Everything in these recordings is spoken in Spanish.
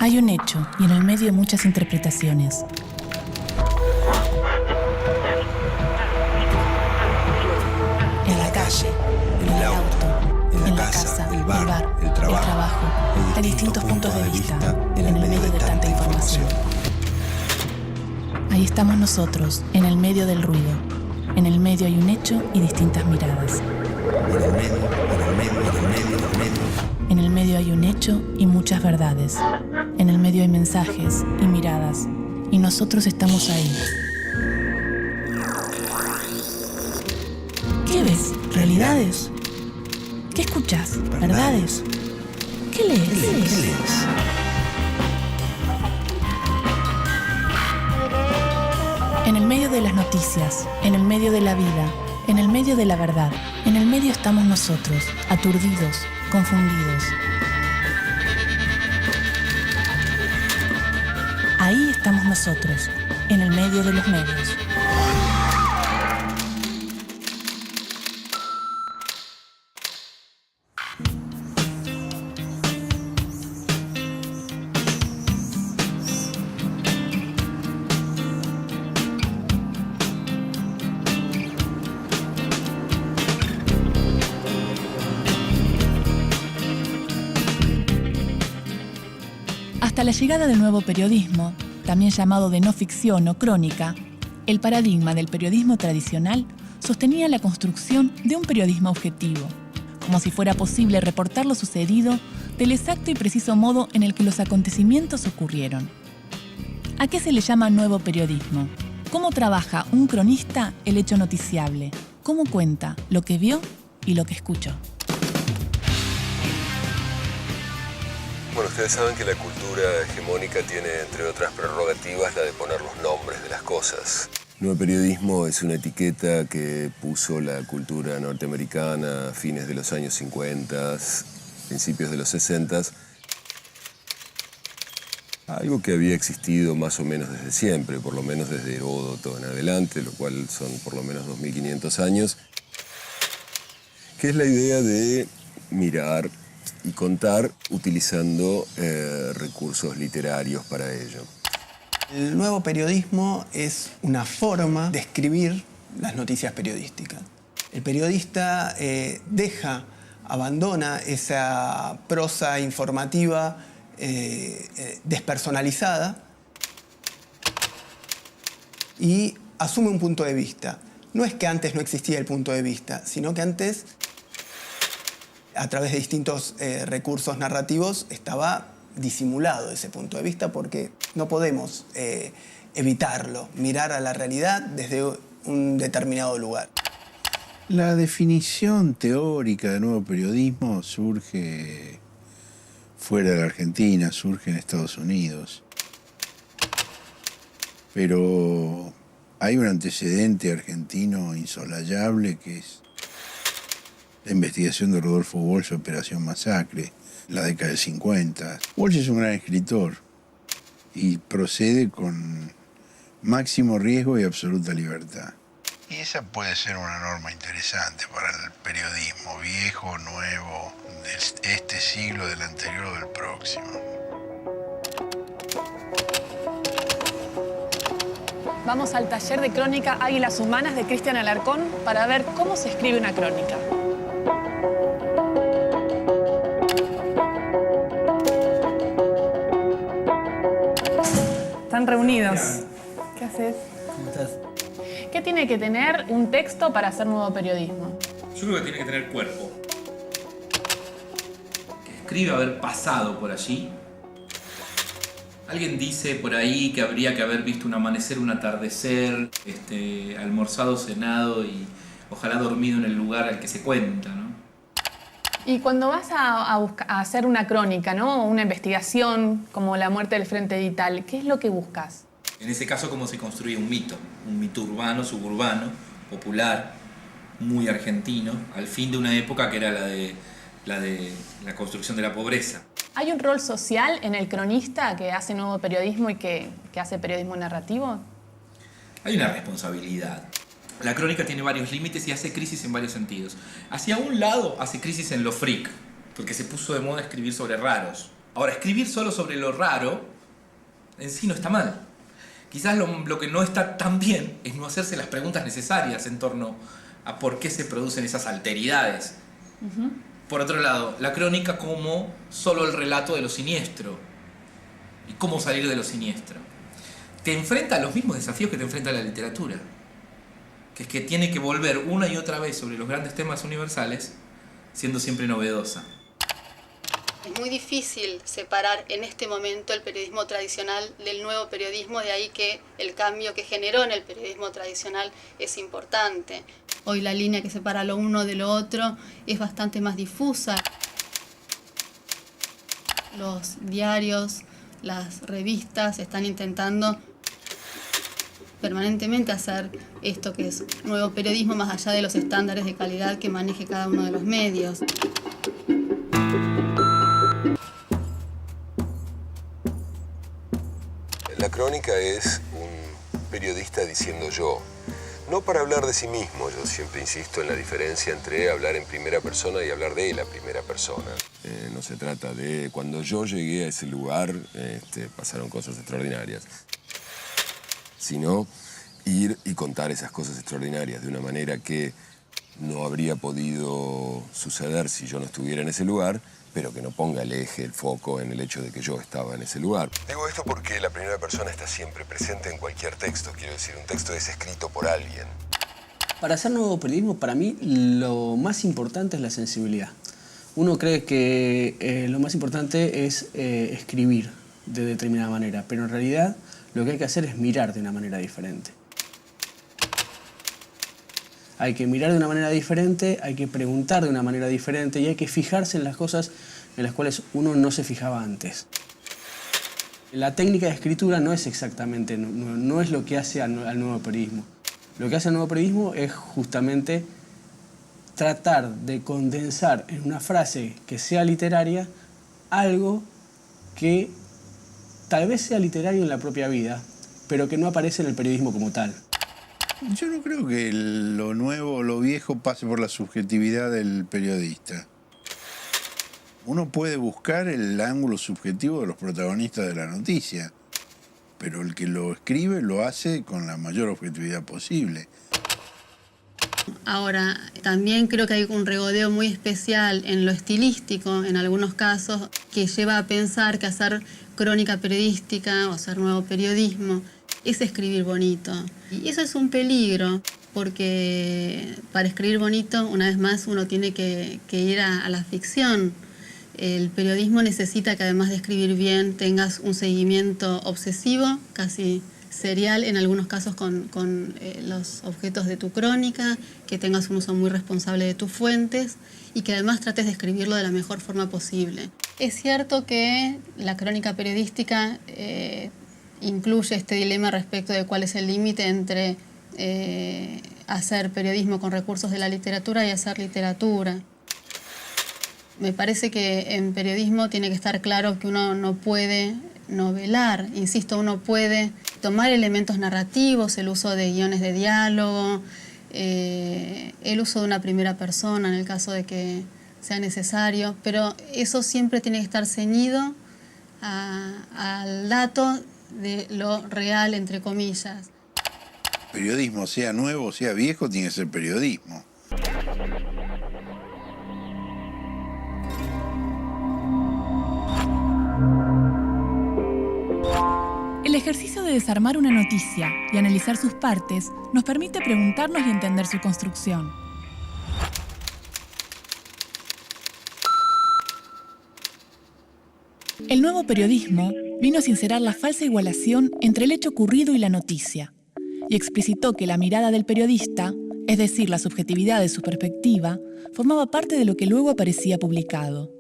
Hay un hecho y en el medio muchas interpretaciones. En la calle, en el auto, en la casa, el bar, el trabajo. Hay distintos puntos de vista en el medio de tanta información. Ahí estamos nosotros, en el medio del ruido. En el medio hay un hecho y distintas miradas. En el medio hay un hecho y muchas verdades. En el medio hay mensajes y miradas. Y nosotros estamos ahí. ¿Qué ves? ¿Realidades? ¿Qué escuchas? ¿Verdades? ¿Qué lees? En el medio de las noticias, en el medio de la vida, en el medio de la verdad, en el medio estamos nosotros, aturdidos, confundidos. Ahí estamos nosotros, en el medio de los medios. Hasta la llegada del nuevo periodismo, también llamado de no ficción o crónica, el paradigma del periodismo tradicional sostenía la construcción de un periodismo objetivo, como si fuera posible reportar lo sucedido del exacto y preciso modo en el que los acontecimientos ocurrieron. ¿A qué se le llama nuevo periodismo? ¿Cómo trabaja un cronista el hecho noticiable? ¿Cómo cuenta lo que vio y lo que escuchó? Bueno, ustedes saben que la cultura hegemónica tiene, entre otras prerrogativas, la de poner los nombres de las cosas. Nuevo periodismo es una etiqueta que puso la cultura norteamericana a fines de los años 50, principios de los 60. Algo que había existido más o menos desde siempre, por lo menos desde Heródoto en adelante, lo cual son por lo menos 2500 años, que es la idea de mirar y contar utilizando recursos literarios para ello. El nuevo periodismo es una forma de escribir las noticias periodísticas. El periodista abandona esa prosa informativa despersonalizada y asume un punto de vista. No es que antes no existía el punto de vista, sino que antes, a través de distintos recursos narrativos, estaba disimulado ese punto de vista porque no podemos evitarlo, mirar a la realidad desde un determinado lugar. La definición teórica de nuevo periodismo surge fuera de la Argentina, surge en Estados Unidos. Pero hay un antecedente argentino insolayable que es la investigación de Rodolfo Walsh, Operación Masacre, la década del 50. Walsh es un gran escritor y procede con máximo riesgo y absoluta libertad. Y esa puede ser una norma interesante para el periodismo, viejo, nuevo, de este siglo, del anterior o del próximo. Vamos al taller de crónica Águilas Humanas de Cristian Alarcón para ver cómo se escribe una crónica. Están reunidos. ¿Qué haces? ¿Cómo estás? ¿Qué tiene que tener un texto para hacer nuevo periodismo? Yo creo que tiene que tener cuerpo. Que escribe haber pasado por allí. Alguien dice por ahí que habría que haber visto un amanecer, un atardecer, almorzado, cenado y ojalá dormido en el lugar al que se cuenta, ¿no? Y cuando vas a hacer una crónica, ¿no? Una investigación como la muerte del Frente Vital, ¿qué es lo que buscas? En ese caso, cómo se construye un mito urbano, suburbano, popular, muy argentino, al fin de una época que era la de la construcción de la pobreza. ¿Hay un rol social en el cronista que hace nuevo periodismo y que hace periodismo narrativo? Hay una responsabilidad. La crónica tiene varios límites y hace crisis en varios sentidos. Hacia un lado hace crisis en lo freak, porque se puso de moda escribir sobre raros. Ahora, escribir solo sobre lo raro en sí no está mal. Quizás lo que no está tan bien es no hacerse las preguntas necesarias en torno a por qué se producen esas alteridades. Por otro lado, la crónica como solo el relato de lo siniestro y cómo salir de lo siniestro. Te enfrenta a los mismos desafíos que te enfrenta la literatura, que es que tiene que volver una y otra vez sobre los grandes temas universales, siendo siempre novedosa. Es muy difícil separar en este momento el periodismo tradicional del nuevo periodismo, de ahí que el cambio que generó en el periodismo tradicional es importante. Hoy la línea que separa lo uno de lo otro es bastante más difusa. Los diarios, las revistas están intentando permanentemente hacer esto que es nuevo periodismo más allá de los estándares de calidad que maneje cada uno de los medios. La crónica es un periodista diciendo yo. No para hablar de sí mismo, yo siempre insisto en la diferencia entre hablar en primera persona y hablar de la primera persona. No se trata de cuando yo llegué a ese lugar pasaron cosas extraordinarias, sino ir y contar esas cosas extraordinarias de una manera que no habría podido suceder si yo no estuviera en ese lugar, pero que no ponga el eje, el foco en el hecho de que yo estaba en ese lugar. Digo esto porque la primera persona está siempre presente en cualquier texto. Quiero decir, un texto es escrito por alguien. Para hacer nuevo periodismo, para mí, lo más importante es la sensibilidad. Uno cree que lo más importante es escribir de determinada manera, pero en realidad lo que hay que hacer es mirar de una manera diferente. Hay que mirar de una manera diferente, hay que preguntar de una manera diferente y hay que fijarse en las cosas en las cuales uno no se fijaba antes. La técnica de escritura no es exactamente, no es lo que hace al nuevo periodismo. Lo que hace al nuevo periodismo es justamente tratar de condensar en una frase que sea literaria algo que tal vez sea literario en la propia vida, pero que no aparece en el periodismo como tal. Yo no creo que lo nuevo o lo viejo pase por la subjetividad del periodista. Uno puede buscar el ángulo subjetivo de los protagonistas de la noticia, pero el que lo escribe lo hace con la mayor objetividad posible. Ahora, también creo que hay un regodeo muy especial en lo estilístico, en algunos casos, que lleva a pensar que hacer crónica periodística o hacer nuevo periodismo es escribir bonito. Y eso es un peligro, porque para escribir bonito, una vez más, uno tiene que ir a la ficción. El periodismo necesita que además de escribir bien, tengas un seguimiento obsesivo, casi serial en algunos casos con los objetos de tu crónica, que tengas un uso muy responsable de tus fuentes y que además trates de escribirlo de la mejor forma posible. Es cierto que la crónica periodística incluye este dilema respecto de cuál es el límite entre hacer periodismo con recursos de la literatura y hacer literatura. Me parece que en periodismo tiene que estar claro que uno no puede novelar, insisto, uno puede tomar elementos narrativos, el uso de guiones de diálogo, el uso de una primera persona en el caso de que sea necesario, pero eso siempre tiene que estar ceñido al dato de lo real, entre comillas. Periodismo, sea nuevo, sea viejo, tiene que ser periodismo. El ejercicio de desarmar una noticia y analizar sus partes nos permite preguntarnos y entender su construcción. El nuevo periodismo vino a sincerar la falsa igualación entre el hecho ocurrido y la noticia, y explicitó que la mirada del periodista, es decir, la subjetividad de su perspectiva, formaba parte de lo que luego aparecía publicado.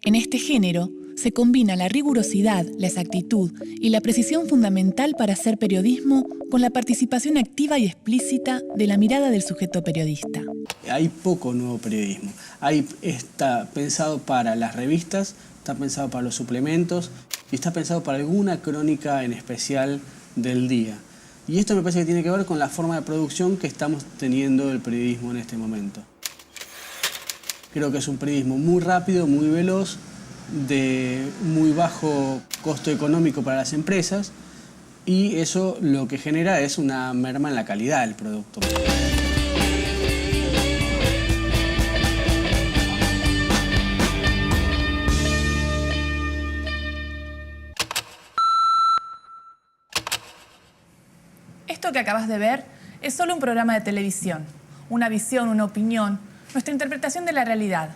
En este género se combina la rigurosidad, la exactitud y la precisión fundamental para hacer periodismo con la participación activa y explícita de la mirada del sujeto periodista. Hay poco nuevo periodismo. Está pensado para las revistas, está pensado para los suplementos y está pensado para alguna crónica en especial del día. Y esto me parece que tiene que ver con la forma de producción que estamos teniendo del periodismo en este momento. Creo que es un periodismo muy rápido, muy veloz, de muy bajo costo económico para las empresas y eso lo que genera es una merma en la calidad del producto. Esto que acabas de ver es solo un programa de televisión, una visión, una opinión, nuestra interpretación de la realidad.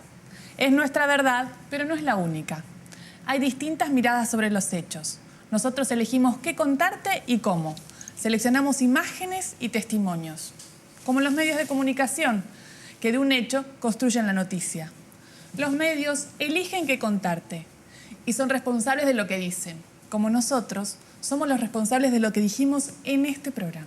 Es nuestra verdad, pero no es la única. Hay distintas miradas sobre los hechos. Nosotros elegimos qué contarte y cómo. Seleccionamos imágenes y testimonios, como los medios de comunicación, que de un hecho construyen la noticia. Los medios eligen qué contarte y son responsables de lo que dicen, como nosotros somos los responsables de lo que dijimos en este programa.